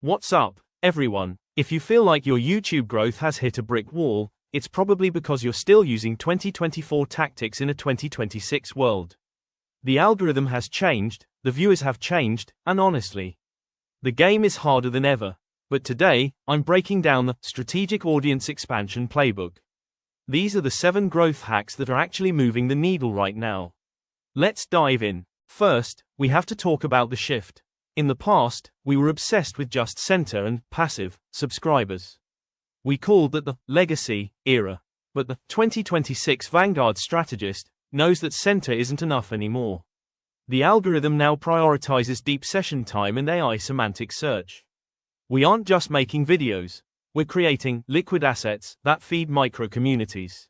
What's up, everyone? If you feel like your YouTube growth has hit a brick wall, it's probably because you're still using 2024 tactics in a 2026 world. The algorithm has changed, the viewers have changed, and honestly, the game is harder than ever. But today, I'm breaking down the Strategic Audience Expansion Playbook. These are the 7 growth hacks that are actually moving the needle right now. Let's dive in. First, we have to talk about the shift. In the past, we were obsessed with just center and passive subscribers. We called that the legacy era. But the 2026 Vanguard strategist knows that center isn't enough anymore. The algorithm now prioritizes deep session time and AI semantic search. We aren't just making videos, we're creating liquid assets that feed micro communities.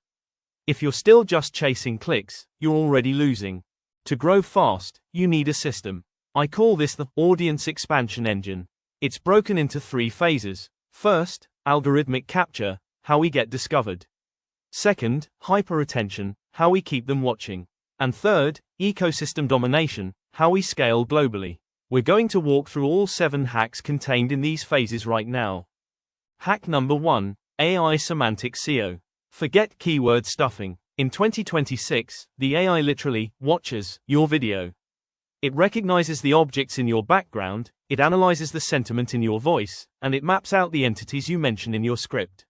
If you're still just chasing clicks, you're already losing. To grow fast, you need a system. I call this the audience expansion engine. It's broken into 3 phases. First, algorithmic capture, how we get discovered. Second, hyper-retention, how we keep them watching. And third, ecosystem domination, how we scale globally. We're going to walk through all 7 hacks contained in these phases right now. Hack number 1, AI Semantic SEO. Forget keyword stuffing. In 2026, the AI literally watches your video. It recognizes the objects in your background, it analyzes the sentiment in your voice, and it maps out the entities you mention in your script.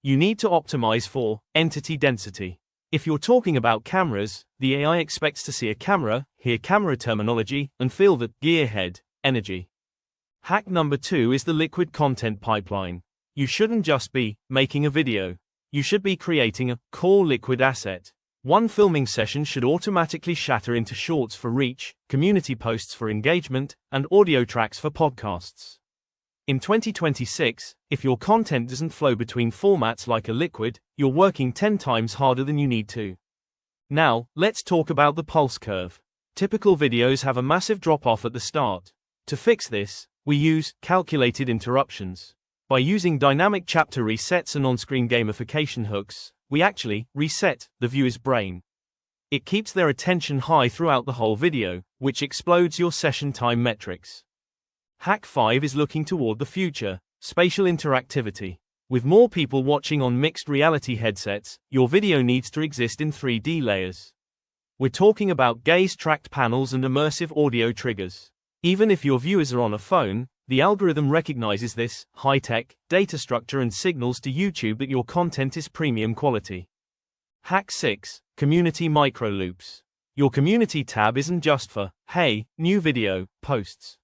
You need to optimize for entity density. If you're talking about cameras, the AI expects to see a camera, hear camera terminology, and feel the gearhead energy. Hack number 2 is the liquid content pipeline. You shouldn't just be making a video. You should be creating a core liquid asset. One filming session should automatically shatter into shorts for reach, community posts for engagement, and audio tracks for podcasts. In 2026, if your content doesn't flow between formats like a liquid, you're working 10 times harder than you need to. Now, let's talk about the pulse curve. Typical videos have a massive drop-off at the start. To fix this, we use calculated interruptions. By using dynamic chapter resets and on-screen gamification hooks, we actually reset the viewer's brain. It keeps their attention high throughout the whole video, which explodes your session time metrics. Hack 5 is looking toward the future, spatial interactivity. With more people watching on mixed reality headsets, your video needs to exist in 3D layers. We're talking about gaze-tracked panels and immersive audio triggers. Even if your viewers are on a phone, the algorithm recognizes this high-tech data structure and signals to YouTube that your content is premium quality. Hack 6, community microloops. Your community tab isn't just for, hey, new video, posts.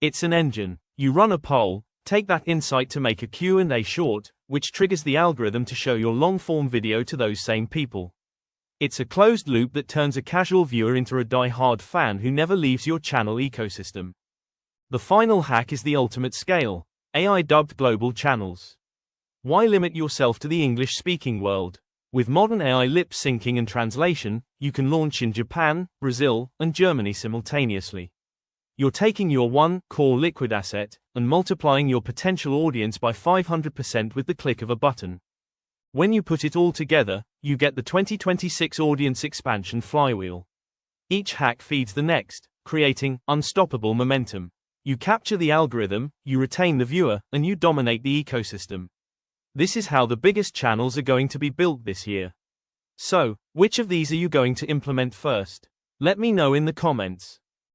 It's an engine. You run a poll, take that insight to make a Q&A short, which triggers the algorithm to show your long-form video to those same people. It's a closed loop that turns a casual viewer into a die-hard fan who never leaves your channel ecosystem. The final hack is the ultimate scale, AI-dubbed global channels. Why limit yourself to the English-speaking world? With modern AI lip syncing and translation, you can launch in Japan, Brazil, and Germany simultaneously. You're taking your one core liquid asset and multiplying your potential audience by 500% with the click of a button. When you put it all together, you get the 2026 audience expansion flywheel. Each hack feeds the next, creating unstoppable momentum. You capture the algorithm, you retain the viewer, and you dominate the ecosystem. This is how the biggest channels are going to be built this year. So, which of these are you going to implement first? Let me know in the comments.